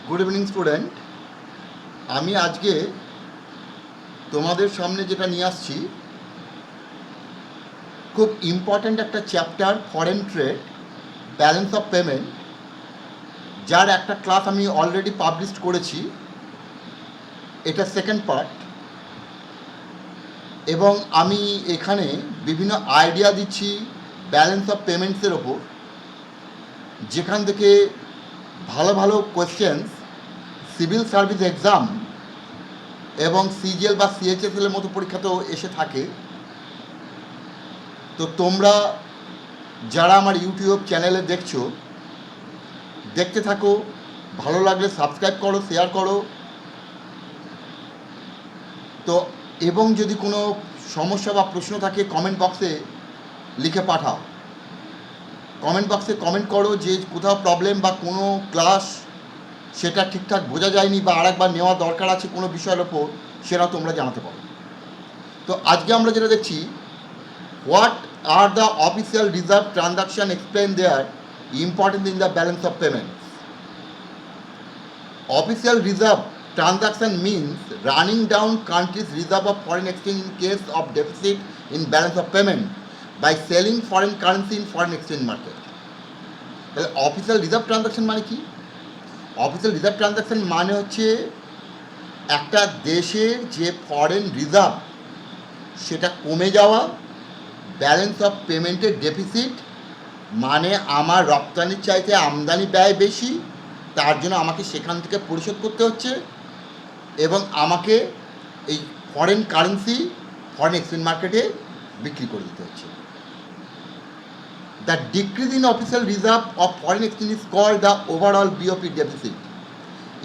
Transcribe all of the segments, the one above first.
Good evening student. আমি আজকে তোমাদের সামনে যেটা নিয়ে আসছি খুব ইম্পর্ট্যান্ট একটা chapter, foreign trade, balance of payment, যার একটা ক্লাস আমি অলরেডি পাবলিশ করেছি। এটা সেকেন্ড পার্ট, এবং আমি এখানে বিভিন্ন আইডিয়া দিচ্ছি ব্যালেন্স অফ পেমেন্টসের ওপর, যেখান থেকে ভালো ভালো কোয়েশ্চেন্স সিভিল সার্ভিস এক্সাম এবং সিজিএল বা সিএইচএসএল এর মতো পরীক্ষাতেও এসে থাকে। তো তোমরা যারা আমার ইউটিউব চ্যানেলে দেখছো, দেখতে থাকো, ভালো লাগলে সাবস্ক্রাইব করো, শেয়ার করো। তো এবং যদি কোনো সমস্যা বা প্রশ্ন থাকে কমেন্ট বক্সে লিখে পাঠাও। কমেন্ট বক্সে কমেন্ট করো যে কোথাও প্রবলেম বা কোনো ক্লাস সেটা ঠিকঠাক বোঝা যায়নি বা আরেকবার নেওয়া দরকার আছে কোনো বিষয়ের ওপর, সেটা তোমরা জানাতে পারো। তো আজকে আমরা যেটা দেখছি, what are the official reserve transaction explained there important in the balance of payments? Official reserve transaction means running down country's reserve of foreign exchange in case of deficit in balance of payment by selling foreign currency in foreign exchange market. তাহলে official reserve transaction মানে কি? Official reserve transaction মানে হচ্ছে একটা দেশের যে foreign reserve সেটা কমে যাওয়া, ব্যালেন্স অফ পেমেন্টের ডেফিসিট মানে আমার রপ্তানির চাইতে আমদানি ব্যয় বেশি, তার জন্য আমাকে সেখান থেকে পরিশোধ করতে হচ্ছে এবং আমাকে এই ফরেন কারেন্সি ফরেন এক্সচেঞ্জ মার্কেটে বিক্রি করে দিতে হচ্ছে। The decrease in official reserve of foreign exchange is called the overall BOP deficit.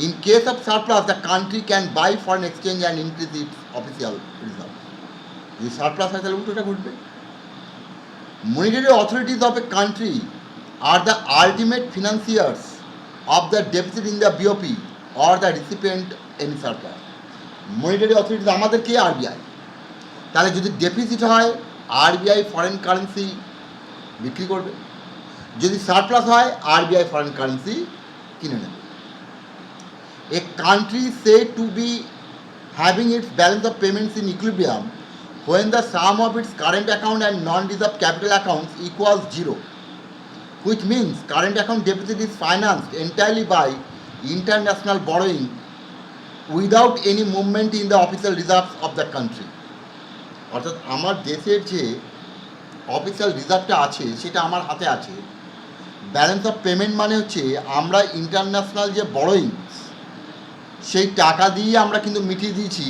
In case of surplus the country can buy foreign exchange and increase its official reserve. যদি surplus হয় তাহলে উল্টোটা ঘটবে। Monetary authorities of a country are the ultimate financiers of the deficit in the BOP or the recipient any surplus. Monetary authorities আমাদের কে? RBI. তাহলে যদি deficit হয় RBI foreign currency বিক্রি করবে, যদি সারপ্লাস হয় আরবিআই ফরেন কারেন্সি কিনে নেবে। A country said to be having its balance of payments in equilibrium when the sum of its current account and non-reserve capital accounts equals zero, which means current account deficit is financed entirely by international borrowing without any movement in the official reserves of the country. অর্থাৎ আমার দেশের যে official রিজার্ভটা আছে সেটা আমার হাতে আছে। Balance of payment মানে হচ্ছে আমরা ইন্টারন্যাশনাল যে বড়োয়িং সেই টাকা দিয়ে আমরা কিন্তু মিটিয়ে দিয়েছি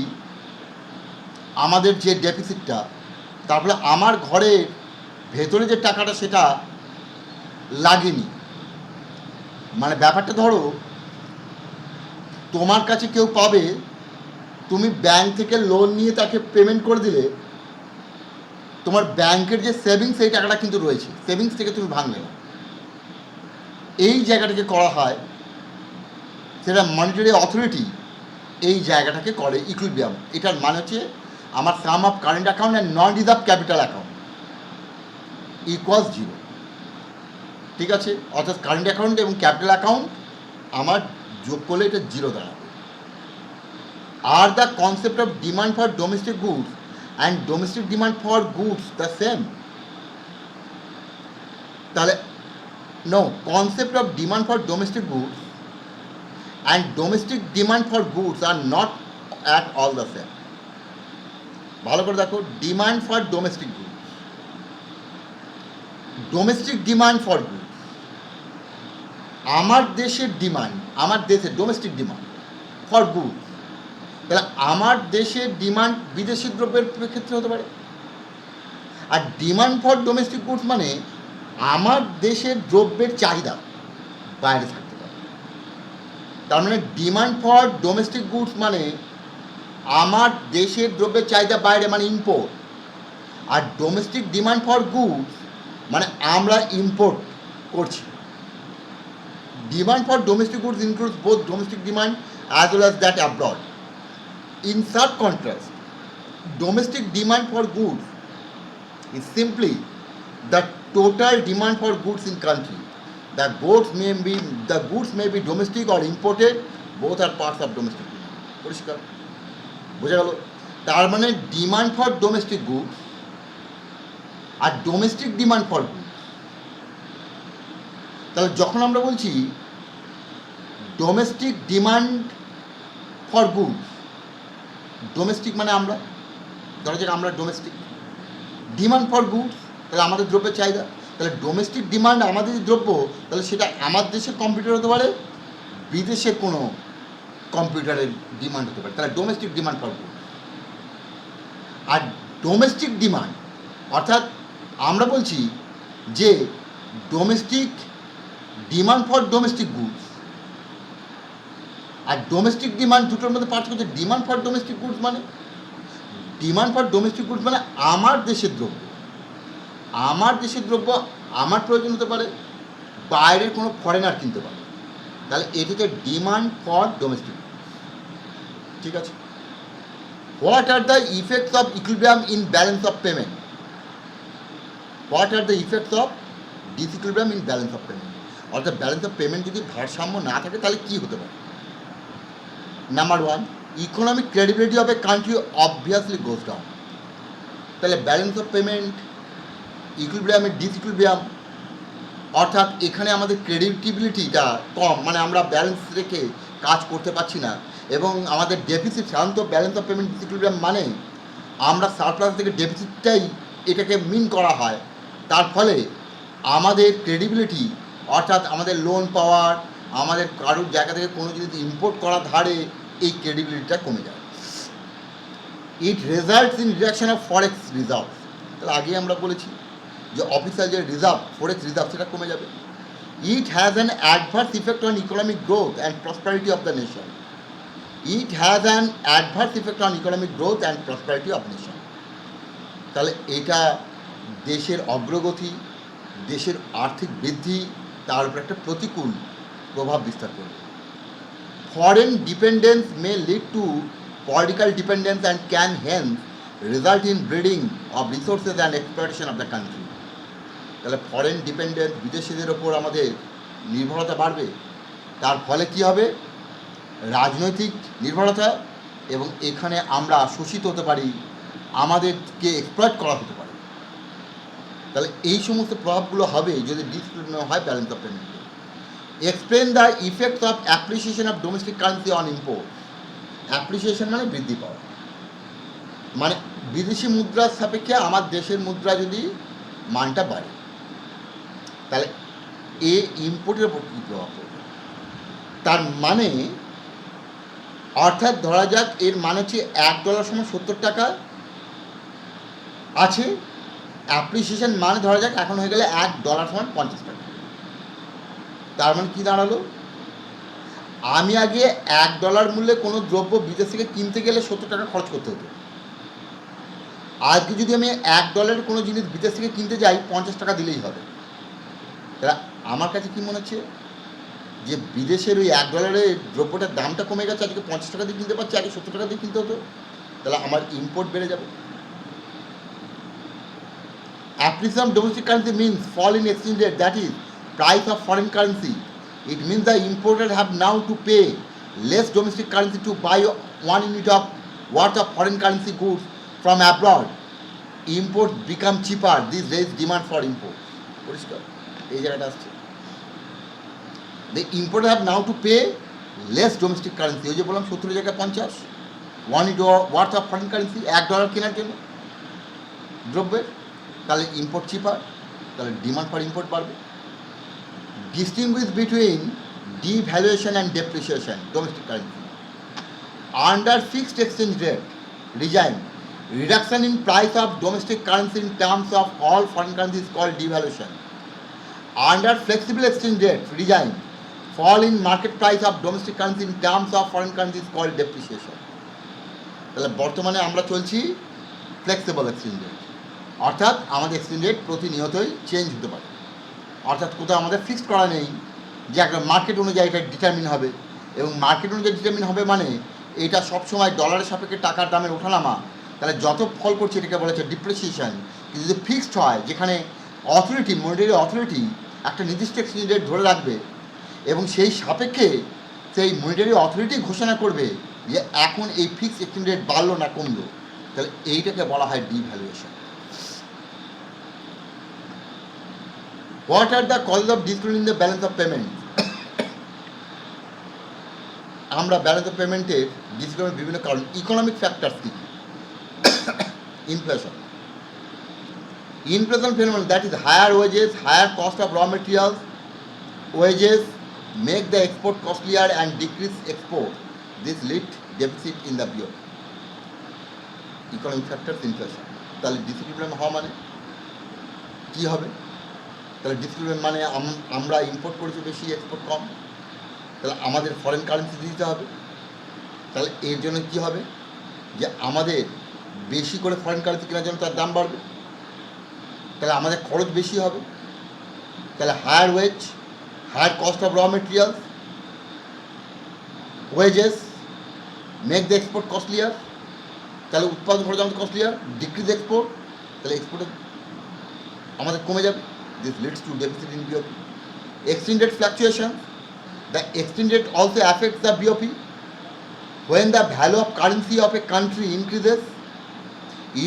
আমাদের যে ডেফিসিটটা, তারপরে আমার ঘরের ভেতরে যে টাকাটা সেটা লাগেনি। মানে ব্যাপারটা ধরো তোমার কাছে কেউ পাবে, তুমি ব্যাংক থেকে লোন নিয়ে তাকে পেমেন্ট করে দিলে, তোমার ব্যাংকের যে সেভিংস সেই টাকাটা কিন্তু রয়েছে, সেভিংস থেকে তুমি ভাঙলে না। এই জায়গাটাকে করা হয়, সেটা মনিটারি অথরিটি এই জায়গাটাকে করে ইকুইলিব্রিয়াম। এটার মানে হচ্ছে আমার sum of current account and non reserve capital account equals zero. ঠিক আছে, অর্থাৎ কারেন্ট অ্যাকাউন্ট এবং ক্যাপিটাল অ্যাকাউন্ট আমার যোগ করলে এটা জিরো দাঁড়াবে। আর the concept of demand for domestic goods and domestic demand for goods the same? তাহলে no, concept of demand for domestic goods and domestic demand for goods are not at all the same. ভালো করে দেখো, demand for domestic goods, domestic demand for goods, আমার দেশের demand, আমার দেশের domestic demand for goods. তাহলে আমার দেশের ডিমান্ড বিদেশি দ্রব্যের ক্ষেত্রে হতে পারে, আর ডিমান্ড ফর ডোমেস্টিক গুডস মানে আমার দেশের দ্রব্যের চাহিদা বাইরে থাকতে পারে। তার মানে ডিমান্ড ফর ডোমেস্টিক গুডস মানে আমার দেশের দ্রব্যের চাহিদা বাইরে, মানে ইম্পোর্ট। আর ডোমেস্টিক ডিমান্ড ফর গুডস মানে আমরা ইম্পোর্ট করছি। Demand for domestic goods includes both domestic demand as well as that abroad. In short contrast, domestic demand for goods is simply the total demand for goods in country. The goods may be domestic or imported both are parts of domestic demand. পরিষ্কার বোঝা গেল? তার মানে demand for domestic goods আর domestic demand for goods. তাহলে যখন আমরা বলছি domestic demand for goods, domestic মানে আমরা, ধরা যাক আমরা ডোমেস্টিক, ডিমান্ড ফর গুডস তাহলে আমাদের দ্রব্যের চাহিদা, তাহলে ডোমেস্টিক ডিমান্ড আমাদের দ্রব্য, তাহলে সেটা আমার দেশের কম্পিউটার হতে পারে, বিদেশের কোনো কম্পিউটারের ডিমান্ড হতে পারে, তাহলে ডোমেস্টিক ডিমান্ড ফর গুডস। আর ডোমেস্টিক ডিমান্ড অর্থাৎ আমরা বলছি যে domestic demand for domestic goods আর ডোমেস্টিক ডিমান্ড দুটোর মধ্যে পার্থক্য হচ্ছে ডিমান্ড ফর ডোমেস্টিক গুডস মানে ডিমান্ড ফর ডোমেস্টিক গুডস মানে আমার দেশের দ্রব্য, আমার দেশের দ্রব্য আমার প্রয়োজন হতে পারে, বাইরের কোনো ফরেনার কিনতে পারে, তাহলে এটিকে ডিমান্ড ফর ডোমেস্টিক। ঠিক আছে? What are the effects of equilibrium in balance of payment? What are the effects of disequilibrium in balance of payment? অর্থাৎ ব্যালেন্স অফ পেমেন্ট যদি ভারসাম্য না থাকে তাহলে কী হতে পারে? Number one, economic credibility of a country obviously goes down. তাহলে balance of payment, equilibrium, disequilibrium, অর্থাৎ এখানে আমাদের ক্রেডিবিলিটিটা কম, মানে আমরা ব্যালেন্স রেখে কাজ করতে পারছি না, এবং আমাদের ডেফিসিট, সাধারণত ব্যালেন্স অফ পেমেন্ট ডিসইকুইলিব্রিয়াম মানে আমরা সারপ্লাস থেকে ডেফিসিটটাই এটাকে মিন করা হয়, তার ফলে আমাদের ক্রেডিবিলিটি অর্থাৎ আমাদের লোন পাওয়ার, আমাদের কারোর জায়গা থেকে কোনো জিনিস ইম্পোর্ট করা ধারে এই ক্রেডিবিলিটিটা কমে যায়। It results in reduction of forex reserve. তাহলে আগে আমরা বলেছি যে অফিসিয়াল যে রিজার্ভ, ফরেক্স রিজার্ভ, সেটা কমে যাবে। It has an adverse effect on economic growth and prosperity of the nation. It has an adverse effect on economic growth and prosperity of nation. তাহলে এটা দেশের অগ্রগতি, দেশের আর্থিক বৃদ্ধি, তার উপর একটা প্রতিকূল প্রভাব বিস্তার করবে। Foreign dependence may lead to political dependence and can hence result in breeding of resources and exploitation of the country. তাহলে ফরেন ডিপেন্ডেন্স, বিদেশিদের ওপর আমাদের নির্ভরতা বাড়বে, তার ফলে কী হবে? রাজনৈতিক নির্ভরতা, এবং এখানে আমরা শোষিত হতে পারি, আমাদেরকে এক্সপ্লয়েট করা হতে পারে। তাহলে এই সমস্ত প্রভাবগুলো হবে যদি ডিসইকুইলিব্রিয়াম হয় balance of payment. Explain the effects of appreciation of domestic currency on import. Appreciation মানে বৃদ্ধি পাওয়া, মানে বিদেশি মুদ্রার সাপেক্ষে আমার দেশের মুদ্রা যদি মানটা বাড়ে, তাহলে এ ইম্পোর্টের উপর কী প্রভাব পড়বে? তার মানে অর্থাৎ ধরা যাক এর মানে হচ্ছে $1 সমান 70 টাকা আছে, অ্যাপ্রিসিয়েশন মানে ধরা যাক এখন হয়ে গেলে $1 সমান 50 টাকা। তার মানে কী দাঁড়ালো? আমি আগে $1 মূল্যে কোনো দ্রব্য বিদেশ থেকে কিনতে গেলে 70 টাকা খরচ করতে হতো, আজকে যদি আমি $1 কোনো জিনিস বিদেশ থেকে কিনতে যাই 50 টাকা দিলেই হবে। তাহলে আমার কাছে কী মনে হচ্ছে যে বিদেশের ওই $1 দ্রব্যটার দামটা কমে গেছে, আজকে 50 টাকা দিয়ে কিনতে পারছি, আগে 70 টাকা দিয়ে কিনতে হতো, তাহলে আমার ইম্পোর্ট বেড়ে যাবে। Appreciation of domestic currency means fall in exchange rate, that is, price of foreign currency. It means the importers have now to pay less domestic currency to buy 1 unit of worth of foreign currency goods from abroad. Imports become cheaper. This raises demand for imports. পরিষ্কার এই জায়গাটা আসছে। The importers have now to pay less domestic currency. ওই যে বললাম 70 জায়গায় 50, 1 unit worth of foreign currency, $1 কেনার জন্য দ্রব্যের, তাহলে ইম্পোর্ট চিপার, তাহলে ডিমান্ড ফর ইম্পোর্ট বাড়বে। Distinguish between devaluation and depreciation domestic currency. Under fixed exchange rate regime, reduction in price of domestic currency in terms of all foreign currency is called devaluation. Under flexible exchange rate regime, fall in market price of domestic currency in terms of foreign currency is called depreciation. তাহলে বর্তমানে আমরা চলছি flexible exchange rate, অর্থাৎ আমাদের exchange rate প্রতিনিয়তই change হতে পারে, অর্থাৎ কোথাও আমাদের ফিক্সড করা নেই যে একটা মার্কেট অনুযায়ী এটা ডিটারমিন হবে, এবং মার্কেট অনুযায়ী ডিটারমিন হবে মানে এটা সবসময় ডলারের সাপেক্ষে টাকার দামের ওঠানামা, তাহলে যত ফল করছে এটাকে বলা হচ্ছে ডিপ্রিসিয়েশন। কিন্তু যদি ফিক্সড হয়, যেখানে অথরিটি, মনিটারি অথরিটি একটা নির্দিষ্ট এক্সচেঞ্জ রেট ধরে রাখবে এবং সেই সাপেক্ষে সেই মনিটারি অথরিটি ঘোষণা করবে যে এখন এই ফিক্সড এক্সচেঞ্জ রেট বাড়লো না কমলো, তাহলে এইটাকে বলা হয় devaluation. What are the cause of discrimination in the balance of payment? আমরা ব্যালেন্স অফ পেমেন্টের ডিসক্রিমিনেশন বিভিন্ন কারণ, ইকোনমিক ফ্যাক্টরস কী? Inflation phenomenon, that is higher wages, higher cost of raw materials, wages make the export costlier and decrease export. This lead deficit in the BOP. Economic factors, inflation. তাহলে discrimination হওয়া মানে কী হবে? তাহলে discrimination মানে আমরা import করেছি বেশি, export কম, তাহলে আমাদের ফরেন কারেন্সি দিতে হবে। তাহলে এর জন্য কী হবে? যে আমাদের বেশি করে ফরেন কারেন্সি কেনার জন্য তার দাম বাড়বে, তাহলে আমাদের খরচ বেশি হবে। তাহলে higher wage, higher cost of raw materials, wages make the export costlier, তাহলে উৎপাদন খরচ আমাদের কস্টলিয়ার, ডিক্রিজ এক্সপোর্ট, তাহলে এক্সপোর্টে আমাদের কমে যাবে। This leads to deficit in BOP. Exchange rate fluctuation, the exchange rate also affects the BOP. When the value of currency of a country increases,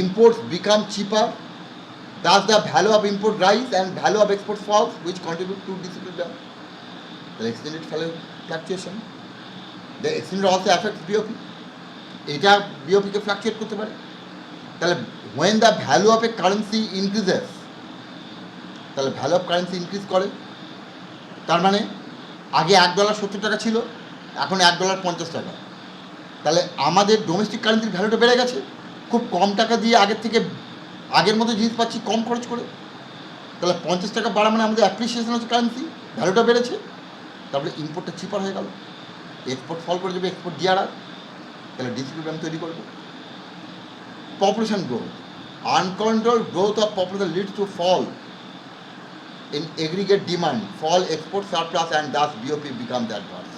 imports become cheaper. Thus, the value of import rise and value of exports falls, which contribute to disequilibrium. The exchange rate fluctuation. The exchange rate also affects BOP. এটা BOP কে fluctuate করতে পারে। তাহলে when the value of a currency increases, তাহলে value of currency increase করে, তার মানে আগে $1 70 টাকা ছিল, এখন $1 50 টাকা। তাহলে আমাদের ডোমেস্টিক কারেন্সির ভ্যালুটা বেড়ে গেছে, খুব কম টাকা দিয়ে আগের মতো জিনিস পাচ্ছি কম খরচ করে। তাহলে 50 টাকা বাড়া মানে আমাদের অ্যাপ্রিসিয়েশন হচ্ছে কারেন্সি, ভ্যালুটা বেড়েছে, তারপরে ইম্পোর্টটা চিপার হয়ে গেল, এক্সপোর্ট ফল করে যাবে, এক্সপোর্ট দিয়ে আর তাহলে ডিসক্রিমিনেশন তৈরি করবে। Population growth, uncontrolled growth of population leads to fall in aggregate demand, fall export surplus and thus BOP become the adverse.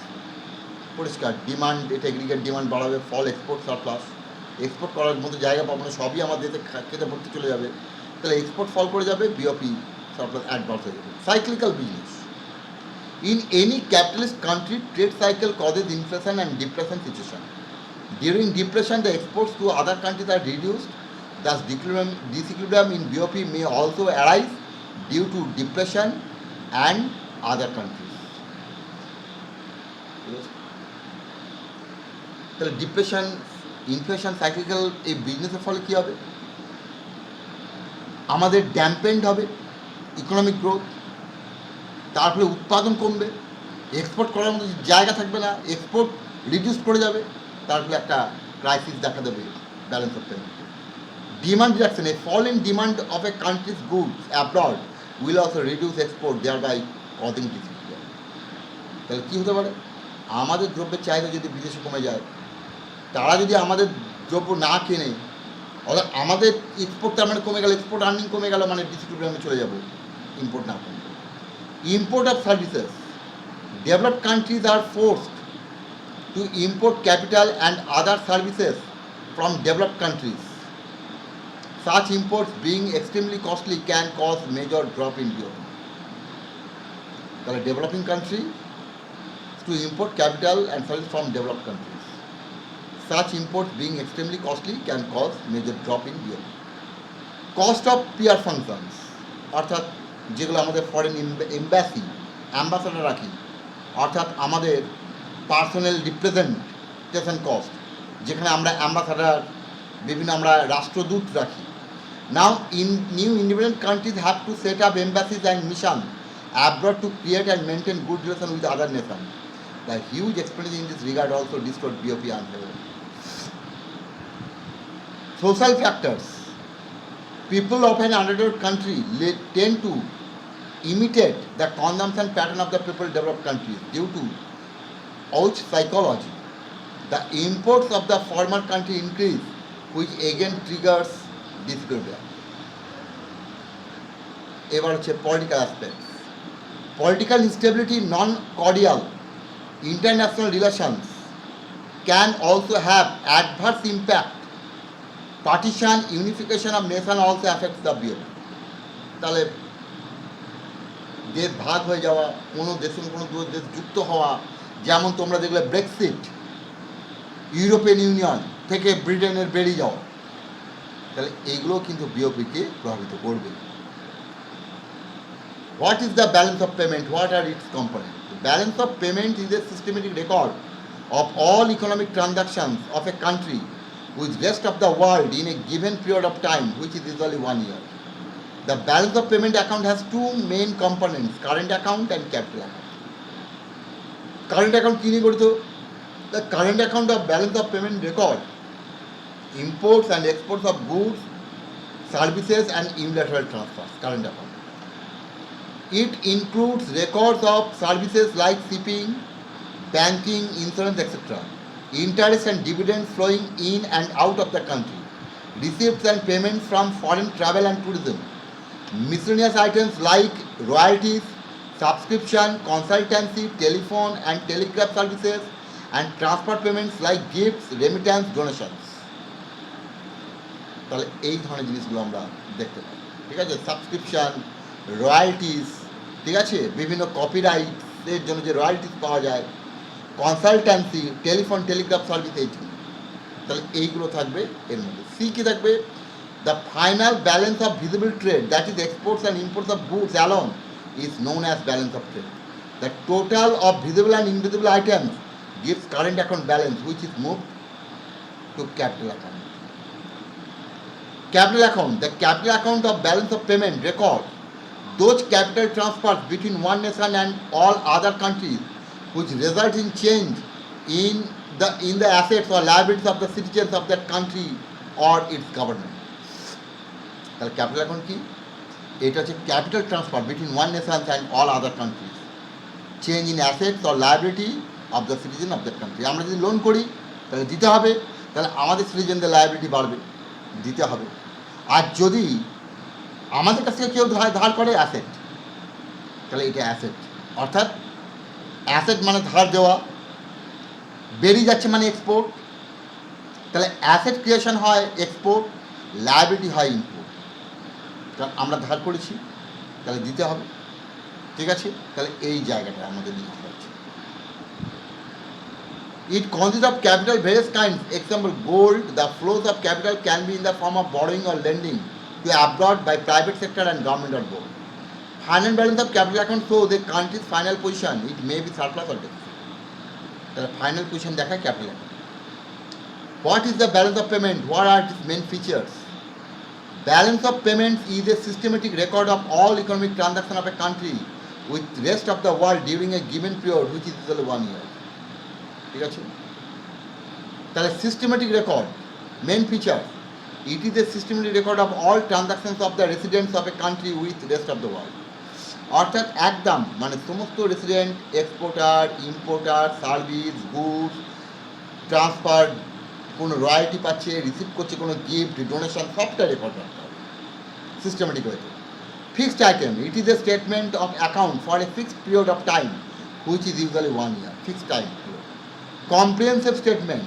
পরিষ্কার ডিমান্ড, এটা এগ্রিগেট ডিমান্ড বাড়াবে, ফল এক্সপোর্ট সারপ্লাস, এক্সপোর্ট করার মতো জায়গা পাবো না, সবই আমার দেশে খেতে ভর্তি চলে যাবে, তাহলে এক্সপোর্ট ফল করে যাবে, বিওপি সারপ্লাস অ্যাডভার্স হয়ে যাবে। Cyclical business, in any capitalist country trade cycle causes inflation and depression situation. During depression the exports to other countries are reduced, thus disequilibrium in BOP may also arise due to depression and other countries. তাহলে depression, inflation, cyclical এই বিজনেসের ফলে কী হবে? আমাদের ড্যাম্পেন্ড হবে economic growth, তার ফলে উৎপাদন কমবে, এক্সপোর্ট করার মতো জায়গা থাকবে না, এক্সপোর্ট রিডিউস করে যাবে, তার ফলে একটা ক্রাইসিস দেখা দেবে balance of payment. Demand reduction, a fall in demand of a country's goods abroad will also reduce export, thereby causing discrimination. তাহলে কী হতে পারে? আমাদের দ্রব্যের চাহিদা যদি বিদেশে কমে যায়, তারা যদি আমাদের দ্রব্য না কেনে, অর্থাৎ আমাদের এক্সপোর্ট তার মানে কমে গেল, এক্সপোর্ট আর্নিং কমে গেল, মানে ডিসক্রিমিনেশনে চলে যাব, ইম্পোর্ট না কমবে। Import of services, developed countries are forced to import capital and other services from developed countries. Such imports being extremely costly can cause major drop in BOP. তাহলে developing country to import capital and services from developed countries. Such imports being extremely costly can cause major drop in BOP. Cost of PR functions, অর্থাৎ যেগুলো আমাদের foreign ambassador রাখি, অর্থাৎ আমাদের personal representation cost, যেখানে আমরা ambassador, বিভিন্ন আমরা রাষ্ট্রদূত রাখি। Now, new independent countries have to set up embassies and missions abroad to create and maintain good relations with other nations. The huge expenditure in this regard also distort BOP unfavorably. Social factors. People of an underdeveloped country tend to imitate the consumption pattern of the people developed countries due to ouch psychology. The imports of the former country increase, which again triggers disequilibrium. এবার হচ্ছে political aspects. Political instability, non cordial international relations can also have adverse impact. Partition, unification of nation also affects the BOP. তাহলে দেশ ভাগ হয়ে যাওয়া, কোনো দেশের কোনো দেশ যুক্ত হওয়া, যেমন তোমরা দেখলে ব্রেক্সিট, ইউরোপিয়ান ইউনিয়ন থেকে ব্রিটেনের বেরিয়ে যাওয়া, তাহলে এইগুলো কিন্তু বিওপিকে প্রভাবিত করবে। What is the balance of payment? What are its components? The balance of payment is a systematic record of all economic transactions of a country with rest of the world in a given period of time, which is usually 1 year. The balance of payment account has two main components, current account and capital account. Current account কি নিয়ে গঠিত? The current account of balance of payment record imports and exports of goods, services and unilateral transfers. Current account. It includes records of services like shipping, banking, insurance, etc. Interest and dividends flowing in and out of the country. Receipts and payments from foreign travel and tourism. Miscellaneous items like royalties, subscription, consultancy, telephone and telegraph services, and transport payments like gifts, remittance, donations. তাহলে এই ধরনের জিনিসগুলো আমরা দেখতে পাই, ঠিক আছে? Subscription, রয়্যালটিস, ঠিক আছে, বিভিন্ন কপিরাইটের জন্য যে রয়্যালটিস পাওয়া যায়, কনসালট্যান্সি, টেলিফোন, টেলিগ্রাফ সার্ভিস, এইটি, তাহলে এইগুলো থাকবে এর মধ্যে। সি কী থাকবে? The final balance of visible trade, that is exports and imports of goods alone, is known as balance of trade. The total of visible and invisible items gives current account balance, which is moved to capital account. Capital account, the capital account of balance of payment record those capital transfers between one nation and all other countries which result in change in the assets or liabilities of the citizens of that country or its government. তাহলে capital account কি? এটা হচ্ছে capital transfer between one nation and all other countries, change in assets or liability of the citizen of that country. আমরা যদি loan করি তাহলে দিতে হবে, তাহলে আমাদের সিটিজেনদের লায়াবিলিটি বাড়বে, দিতে হবে। আর যদি আমাদের কাছ থেকে কেউ ধার করে অ্যাসেট, তাহলে এটা অ্যাসেট, অর্থাৎ অ্যাসেট মানে ধার দেওয়া, বেরিয়ে যাচ্ছে মানে এক্সপোর্ট, তাহলে অ্যাসেট ক্রিয়েশন হয় এক্সপোর্ট, লায়াবিলিটি হয় ইম্পোর্ট। কারণ আমরা ধার করেছি, তাহলে দিতে হবে, ঠিক আছে? তাহলে এই জায়গাটা আমাদের নিয়ে হচ্ছে। It consists of capital various kinds. Example, gold. The flows of capital can be in the form of borrowing or lending to abroad by private sector and government or both. Final balance of capital account shows the country's final position. It may be surplus or deficit. The final position দেখায় capital account. What is the balance of payment? What are its main features? Balance of payments is a systematic record of all economic transactions of a country with rest of the world during a given period, which is usually 1 year. ঠিক আছে? তাহলে systematic record, main feature, it is a systematic record of all transactions of the residents of a country with rest of the world. অর্থাৎ একদম মানে সমস্ত resident, exporter, importer, service, goods, transfer, কোনো royalty পাচ্ছে, receive করছে, কোনো gift, donation, সবটা record রাখতে হবে সিস্টেমেটিক ওয়েতে। Fixed item, it is A statement of account for a fixed period of time which is usually 1 year, fixed time. Comprehensive statement,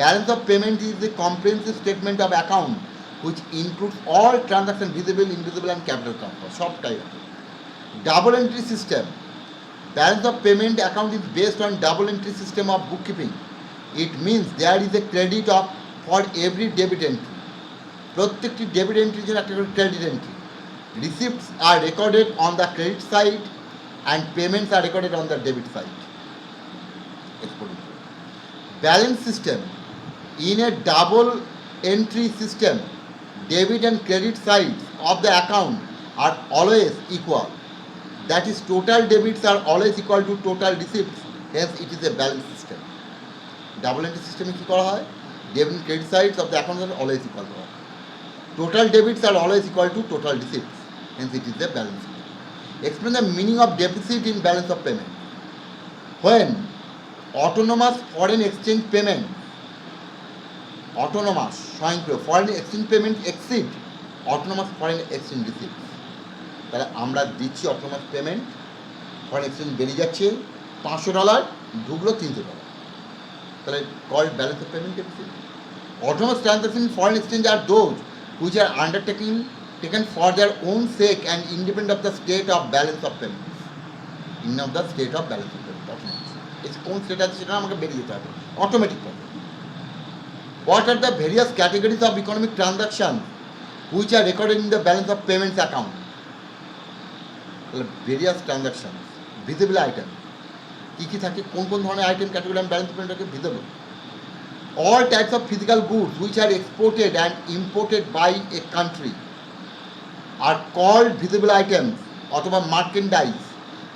balance of payment is a comprehensive statement of account which includes all transactions visible, invisible and capital transfer, সবটাই আছে। Double entry system, balance of payment account is based on double entry system of bookkeeping. It means there is a credit of for every debit entry, প্রত্যেকটি debit এন্ট্রির জন্য একটা করে credit entry. Receipts are recorded on the credit side and payments are recorded on the debit side. Balance system, in a double entry system, debit and credit sides of the account are always equal. That is, total debits are always equal to total receipts. Hence, it is a balance system. Double entry system কি করা হয়? Debit and credit sides of the account are always equal. Total debits are always equal to total receipts. Hence, it is a balance system. Explain the meaning of deficit in balance of payment. When autonomous foreign exchange payment, autonomous স্বয়ংক্রিয় foreign exchange payment exceed autonomous foreign exchange receipts, তাহলে আমরা দিচ্ছি autonomous payment, foreign exchange বেরিয়ে যাচ্ছে $500, ঢুকলো $300, তাহলে called balance of payment deficit. Autonomous transactions in foreign exchange are those which are taken for their own sake and independent of the state of balance of payments. In of the state of balance of payments. কোন state আছে সেটা আমাকে বেরিয়ে যেতে হবে অটোমেটিকভাবে। What are the various categories of economic transaction which are recorded in the balance of payments account. তাহলে various transaction, visible item কী কী থাকে, কোন কোন ধরনের আইটেম ক্যাটেগরি আমি ব্যালেন্স পেমেন্টটাকে visible. All types of physical goods which are exported and imported by a country are called visible items অথবা merchandise,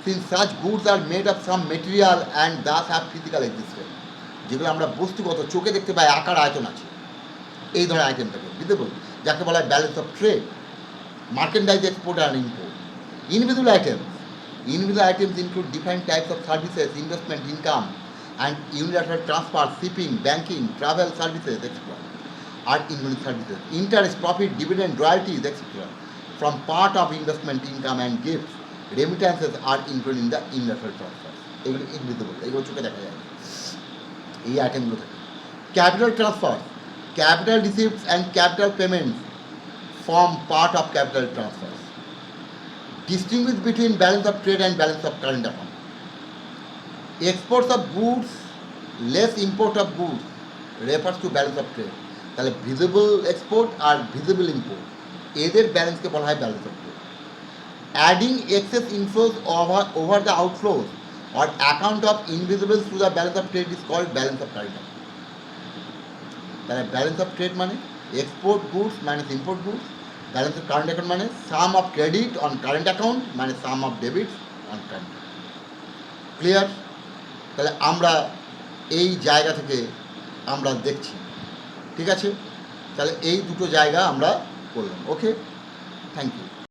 since such goods are made of some material and thus have physical existence. যেগুলো আমরা বস্তুগত চোখে দেখতে পাই, আকার আয়তন আছে, এই ধরনের আইটেম থাকে ভিজিবল, যাকে বলা হয় balance of trade, merchandise export and import. Invisible items include different types of services, investment income and unilateral transfer, shipping, banking, travel services, etc. are investment services. Interest, profit, dividend, royalties, etc. from part of investment income and gifts, remittances are included in the unilateral transfer. এগুলো invisible, এগুলো চোখে দেখা যায়, এই আইটেমগুলো থাকে। Capital transfer, capital receipts and capital payments form part of capital transfers. Distinguish between balance of trade and balance of current account. Exports of goods, less import of goods refers to balance of trade. তাহলে visible export আর visible import এদের ব্যালেন্সকে বলা হয় balance of trade. Adding excess inflows over the outflows or account of invisibles to the balance of trade is called balance of current account. তাহলে balance of trade মানে export goods minus import goods, balance of current account মানে sum of credit on current account মানে sum of debit on current. Clear? তাহলে আমরা এই জায়গা থেকে আমরা দেখছি, ঠিক আছে? তাহলে এই দুটো জায়গা আমরা করলাম। ওকে, থ্যাংক ইউ।